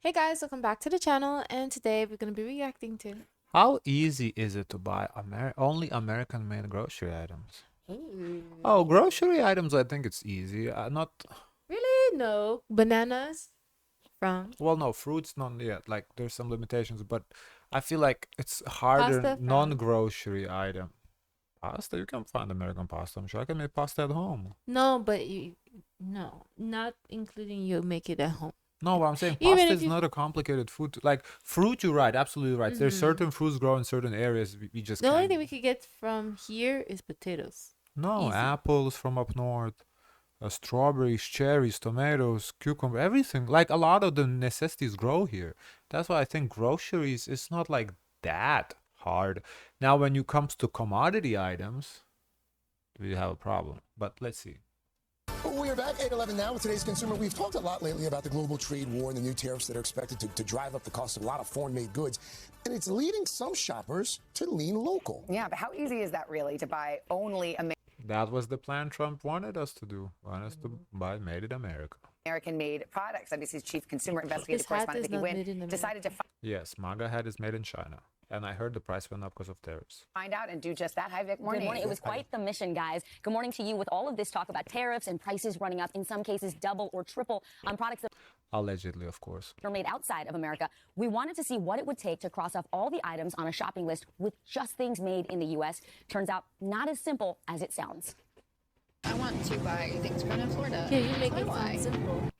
Hey guys, welcome back to the channel, and today we're going to be reacting to. How easy is it to buy only American-made grocery items? Ooh. Oh, grocery items, I think it's easy. Not, Really? No. Bananas from well, no, fruits, not yet. Like, there's some limitations, but I feel like it's harder pasta from. non-grocery item. Pasta, you can find American pasta. I'm sure I can make pasta at home. No, but no, not including you make it at home. No, what I'm saying, Even pasta if is you. not a complicated food. Like, fruit, you're right, absolutely right. There's Mhm. certain fruits grow in certain areas we just The only can't. thing we could get from here is potatoes. No, Easy. apples from up north. Strawberries, cherries, tomatoes, cucumber, everything. Like a lot of the necessities grow here. That's why I think groceries is not like that hard. Now, when it comes to commodity items, we have a problem. But let's see. We are back 8:11 now with today's consumer. We've talked a lot lately about the global trade war and the new tariffs that are expected to drive up the cost of a lot of foreign-made goods. And it's leading some shoppers to lean local. Yeah, but how easy is that really to buy only That was the plan Trump wanted us to do. Want us to buy Made in America. American-made products? NBC's chief consumer investigative This hat correspondent is Vicky not Wynn made in decided to Yes, MAGA hat is made in China. And I heard the price went up because of tariffs. find out and do just that. Hi, Vic. Morning. Good morning. It was quite the mission, guys. Good morning to you. With all of this talk about tariffs and prices running up, in some cases double or triple on products that Allegedly, of course. are made outside of America, we wanted to see what it would take to cross off all the items on a shopping list with just things made in the U.S. Turns out not as simple as it sounds. I want to buy things grown in Florida. Yeah, you make So it do I. sound simple.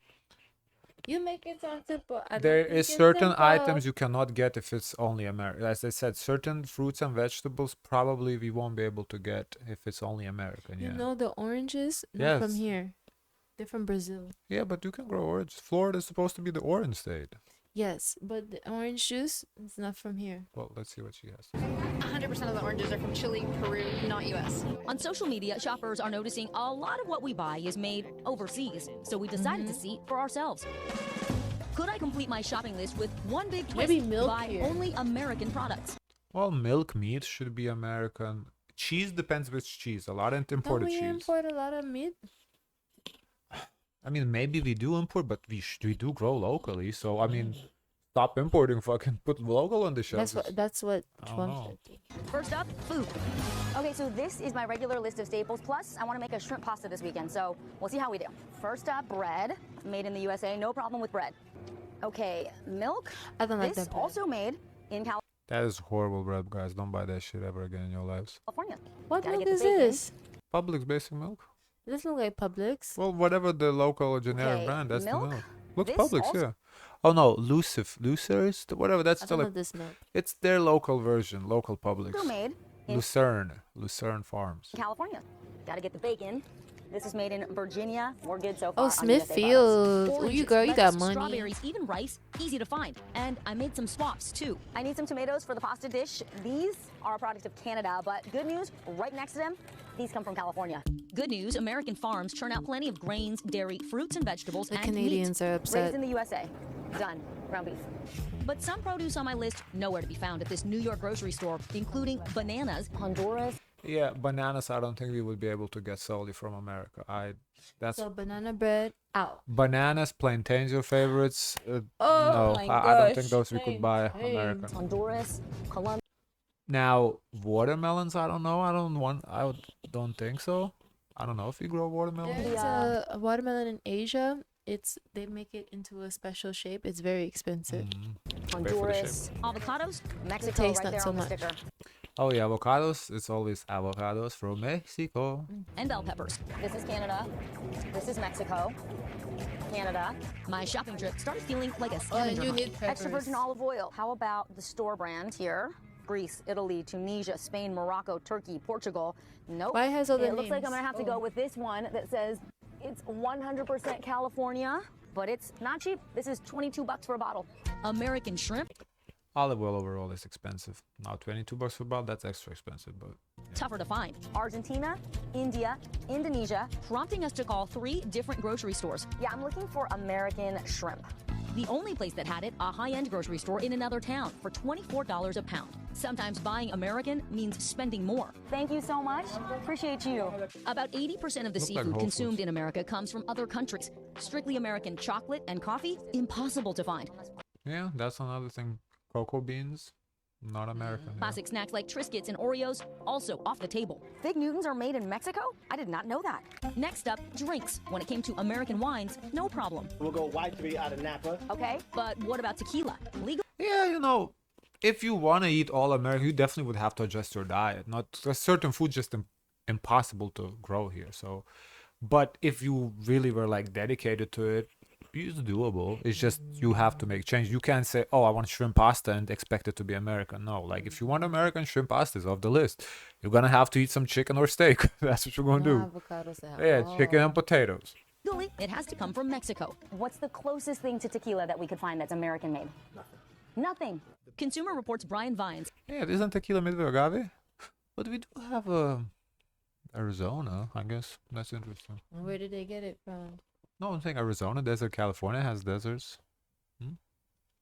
You make it sound simple. I don't There think is it's certain simple. items you cannot get if it's only America. As I said, certain fruits and vegetables probably we won't be able to get if it's only American. You Yeah. know the oranges? Not from Yes. here. They're from Brazil. Yeah, but you can grow orange. Florida is supposed to be the orange state. Yes, but the orange juice is not from here. Well, let's see what she has. 100% of the oranges are from Chile, Peru, not U.S. On social media, shoppers are noticing a lot of what we buy is made overseas, so we decided to see for ourselves. Could I complete my shopping list with one big twist? Maybe milk Buy here. only American products. Well, milk meat should be American. Cheese depends which cheese. A lot of Don't imported we cheese. import a lot of meat? I mean, maybe we do import, but we do grow locally. So I mean, stop importing. Fucking put local on the shelves. That's what I don't Trump know. said. First up, food. Okay, so this is my regular list of staples. Plus, I want to make a shrimp pasta this weekend, so we'll see how we do. First up, bread. Made in the USA, no problem with bread. Okay, milk. I don't like This that bread. also made in That is horrible bread, guys. Don't buy that shit ever again in your lives. California. What Gotta milk get is the bacon. this? Publix basic milk. It doesn't look like Publix. Well, whatever the local or generic Okay, brand, that's milk. the milk. Looks This Publix, also- yeah. Oh no, Lucers, whatever. That's I still don't know like, this milk. it's their local version, local Publix. Also made in Lucerne Farms. California. Gotta get the bacon. This is made in Virginia. We're good so far. Oh, on USA Smithfield. products. Oh, you Oranges, girl, you got lettuce, money. Strawberries, even rice, easy to find. And I made some swaps too. I need some tomatoes for the pasta dish. These are a product of Canada, but good news, right next to them, these come from California. Good news, American farms churn out plenty of grains, dairy, fruits and vegetables, The and Canadians meat. are upset. Raised in the USA. Done. Ground beef. But some produce on my list nowhere to be found at this New York grocery store, including bananas, Honduras, Yeah, bananas. I don't think we would be able to get solely from America. That's So banana bread out. bananas, plantains, your favorites. Oh No, my I don't think gosh, those we could buy plantains. American. Honduras, Colombia. Now, watermelons. I don't know. Don't think so. I don't know if you grow watermelons. There's a watermelon in Asia. They make it into a special shape. It's very expensive. Pay for the shape. Honduras, avocados, Mexico, taste right not there so on the much. sticker, Oh yeah, avocados. It's always avocados from Mexico. and bell peppers. This is Canada. This is Mexico. Canada. My shopping trip started feeling like a scavenger hunt. need Extra virgin olive oil. How about the store brand here? Greece, Italy, Tunisia, Spain, Morocco, Turkey, Portugal. Nope. Why it has all the It looks like I'm names? gonna have to go with this one that says it's 100% California, but it's not cheap. This is 22 bucks for a bottle. American shrimp. Olive oil overall is expensive. Now 22 bucks for a bottle. That's extra expensive, but Tougher to find. Argentina, India, Indonesia, prompting us to call 3 different grocery stores. Yeah, I'm looking for American shrimp. The only place that had it, a high-end grocery store in another town for $24 a pound. Sometimes buying American means spending more. Thank you so much. Appreciate you. About 80% of the Look like seafood Whole consumed Foods. in America comes from other countries. Strictly American chocolate and coffee, impossible to find. Yeah, that's another thing. Cocoa beans, not American. Yeah. Classic snacks like Triscuits and Oreos, also off the table. Fig Newtons are made in Mexico? I did not know that. Next up, drinks. When it came to American wines, no problem. We'll go Y3 out of Napa. Okay, but what about tequila? Legal? Yeah, you know, if you want to eat all American, you definitely would have to adjust your diet. Not there's certain food just impossible to grow here. So, but if you really were like dedicated to it, it's doable. It's just you have to make change. You can't say, "Oh, I want shrimp pasta" and expect it to be American. No, like if you want American, shrimp pasta is off the list. You're gonna have to eat some chicken or steak. That's what you're gonna do. Avocados. Yeah, chicken and potatoes. Legally, it has to come from Mexico. What's the closest thing to tequila that we could find that's American made? Nothing. Consumer Reports' Brian Vines. Yeah, isn't tequila made with agave? But we do have Arizona, I guess. That's interesting. Where did they get it from? No, I'm saying Arizona, desert, California has deserts.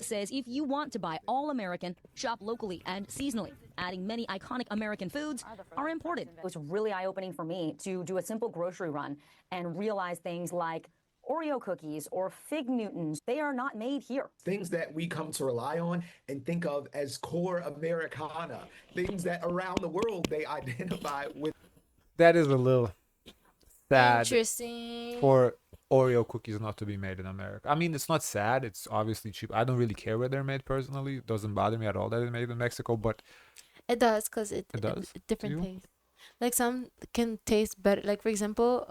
Says if you want to buy all American, shop locally and seasonally. Adding many iconic American foods are imported. It was really eye-opening for me to do a simple grocery run and realize things like Oreo cookies or Fig Newtons. They are not made here. Things that we come to rely on and think of as core Americana, things that around the world they identify with. That is a little sad Interesting. for Oreo cookies not to be made in America. I mean, it's not sad. It's obviously cheap. I don't really care where they're made personally. It doesn't bother me at all that they're made in Mexico, but It does, because It does different to you? taste. Like some can taste better. Like for example,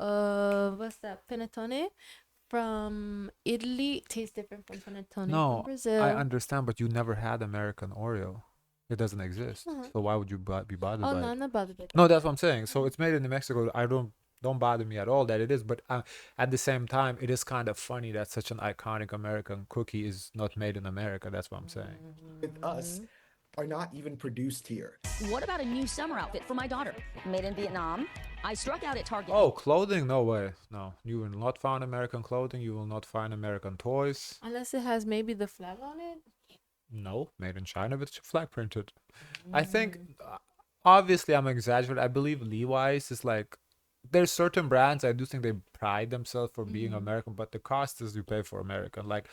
what's that? Panettone from Italy tastes different from panettone no, from Brazil. I understand, but you never had American Oreo. It doesn't exist. Uh-huh. So why would you be bothered Oh by no, it? I'm not bothered by that. No, that's what I'm saying. So it's made in Mexico. I don't bother me at all that it is, but at the same time, it is kind of funny that such an iconic American cookie is not made in America. That's what I'm saying. With us are not even produced here. What about a new summer outfit for my daughter? Made in Vietnam. I struck out at Target. Oh, clothing? No way. No, you will not find American clothing. You will not find American toys. Unless it has maybe the flag on it. No, made in China with flag printed. I think, obviously, I'm exaggerating. I believe Levi's is like, there's certain brands I do think they pride themselves for being American, but the cost is you pay for American. Like,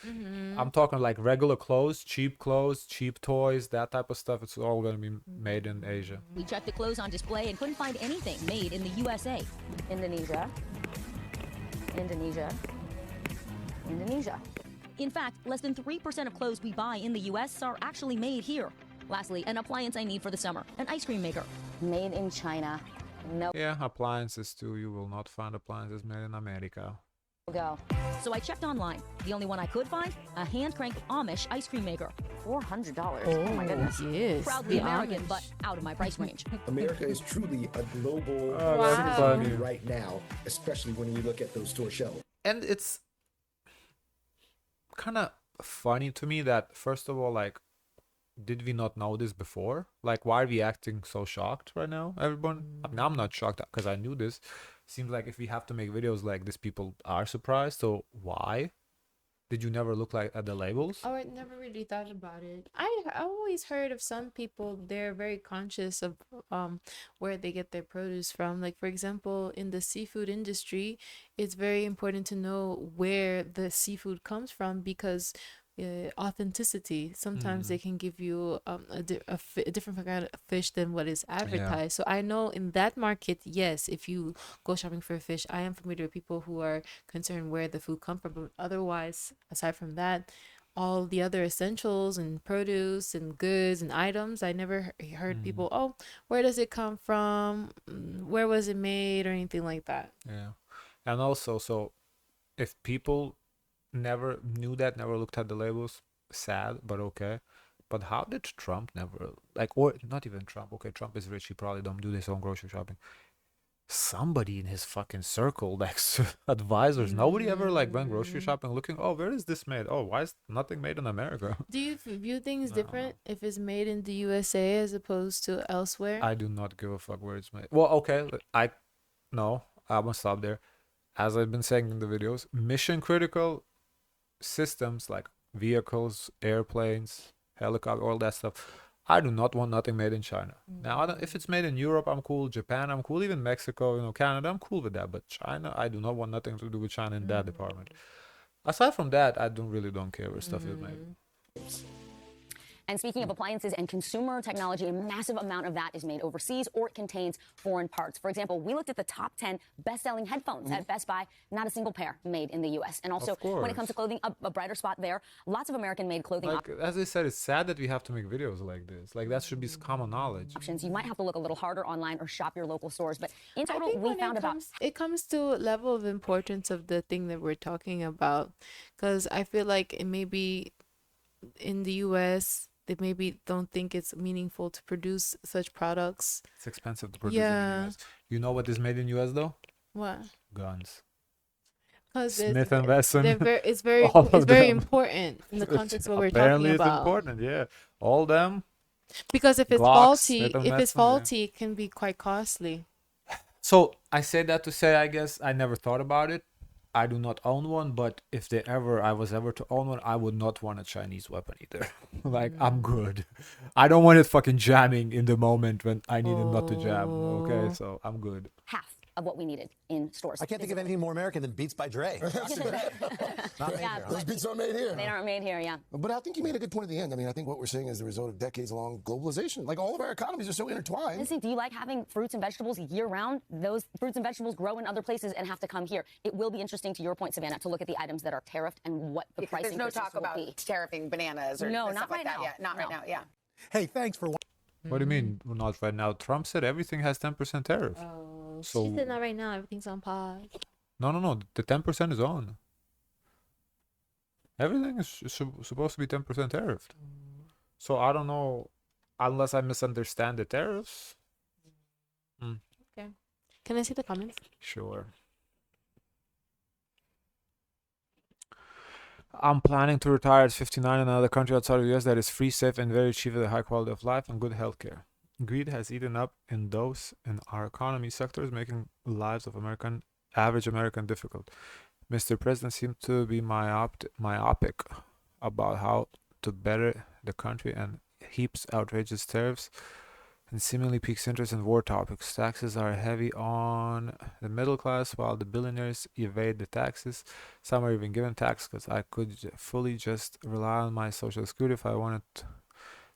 I'm talking like regular clothes, cheap toys, that type of stuff. It's all gonna be made in Asia. We checked the clothes on display and couldn't find anything made in the USA. Indonesia. Indonesia. Indonesia. In fact, less than 3% of clothes we buy in the US are actually made here. Lastly, an appliance I need for the summer, an ice cream maker. Made in China. No Yeah, appliances too. You will not find appliances made in America. go. So I checked online. The only one I could find, a hand-cranked Amish ice cream maker. $400. Oh my goodness. Yes. Proudly the American, Amish. but out of my price range. America is truly a global that's citizen funny. right now, especially when you look at those store shelves. And it's kind of funny to me that, first of all, like, did we not know this before? Like, why are we acting so shocked right now, everyone? I mean, I'm not shocked because I knew this. Seems like if we have to make videos like this, people are surprised. So why? Did you never look like at the labels? Oh, I never really thought about it. I always heard of some people, they're very conscious of where they get their produce from. Like for example, in the seafood industry, it's very important to know where the seafood comes from, because authenticity, sometimes they can give you a different kind of fish than what is advertised. So I know in that market, yes, if you go shopping for fish, I am familiar with people who are concerned where the food comes from. But otherwise, aside from that, all the other essentials and produce and goods and items, I never heard people, oh, where does it come from, where was it made, or anything like that. Yeah. And also, so if people never knew that, never looked at the labels, sad, but okay. But how did Trump never, like, or not even Trump, okay, Trump is rich, he probably don't do his own grocery shopping. Somebody in his fucking circle, like advisors, nobody ever like went grocery shopping looking, oh, where is this made? Oh, why is nothing made in America? Do you view things different if it's made in the USA as opposed to elsewhere? I do not give a fuck where it's made. Well, okay, I'm gonna stop there. As I've been saying in the videos, mission critical systems like vehicles, airplanes, helicopter, all that stuff, I do not want nothing made in China. Now, if it's made in Europe, I'm cool. Japan, I'm cool. Even Mexico, Canada, I'm cool with that. But China, I do not want nothing to do with China in that department. Aside from that, I don't care where stuff is made. And speaking of appliances and consumer technology, a massive amount of that is made overseas or it contains foreign parts. For example, we looked at the top 10 best-selling headphones at Best Buy, not a single pair made in the U.S. And also, when it comes to clothing, a brighter spot there, lots of American-made clothing Like, as I said, it's sad that we have to make videos like this. Like, that should be common knowledge. options. You might have to look a little harder online or shop your local stores. But in I total, think we when found about... it comes to level of importance of the thing that we're talking about, because I feel like it may be in the US, they maybe don't think it's meaningful to produce such products. It's expensive to produce in the US. You know what is made in US though? What? Guns. Because Smith and Wesson. it's very all of them. important in the context of what we're Apparently talking it's about. important, yeah. All them. Because if it's Glocks, faulty, Smith and if it's Wesson, yeah. faulty, it can be quite costly. So I say that to say, I guess I never thought about it. I do not own one, but if I was ever to own one, I would not want a Chinese weapon either. Like, I'm good. I don't want it fucking jamming in the moment when I need it not to jam. Okay, so I'm good. half of what we needed in stores. I can't think of anything more American than Beats by Dre. Not made here. Those beats aren't made here. They aren't made here, yeah. But I think you made a good point at the end. I mean, I think what we're seeing is the result of decades-long globalization. Like, all of our economies are so intertwined. Listen, do you like having fruits and vegetables year-round? Those fruits and vegetables grow in other places and have to come here. It will be interesting, to your point, Savannah, to look at the items that are tariffed and what the pricing There's no talk will about be. tariffing bananas or No, stuff not like right that now. yet. Not right No. now, yeah. Hey, thanks for What do you mean, not right now? Trump said everything has 10% tariff. Oh, So- she said not right now. Everything's on pause. No. The 10% is on. Everything is supposed to be 10% tariffed. So I don't know, unless I misunderstand the tariffs. Okay. Can I see the comments? Sure. I'm planning to retire at 59 in another country outside of the US that is free, safe, and very cheap with a high quality of life and good healthcare. Greed has eaten up in those in our economy sectors, making lives of average American difficult. Mr. President seems to be myopic about how to better the country and heaps outrageous tariffs and seemingly peaks interest in war topics. Taxes are heavy on the middle class while the billionaires evade the taxes. Some are even given tax cuts. I could fully just rely on my social security if I wanted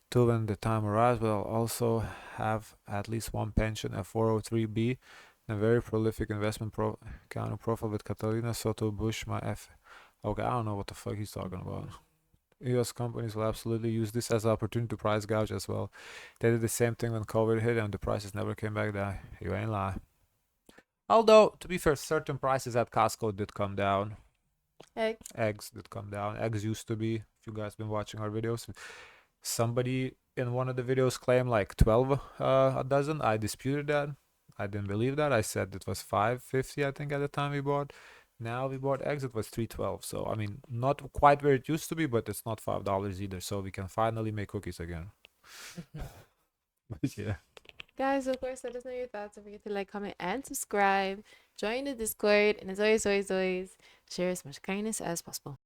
to when the time arrives, but I'll also have at least one pension, a 403b, and a very prolific investment accounting profile with Catalina Soto Bush, my F. Okay, I don't know what the fuck he's talking about. US companies will absolutely use this as an opportunity to price gouge as well. They did the same thing when COVID hit and the prices never came back down. You ain't lie. Although, to be fair, certain prices at Costco did come down. Eggs did come down. Eggs used to be, if you guys been watching our videos, somebody in one of the videos claimed like 12 a dozen. I disputed that. I didn't believe that. I said it was $5.50, I think, at the time we bought. Now we bought eggs, it was $3.12. So I mean, not quite where it used to be, but it's not $5 either. So we can finally make cookies again. But yeah. Guys, of course, let us know your thoughts. Don't forget to like, comment, and subscribe. Join the Discord. And as always, share as much kindness as possible.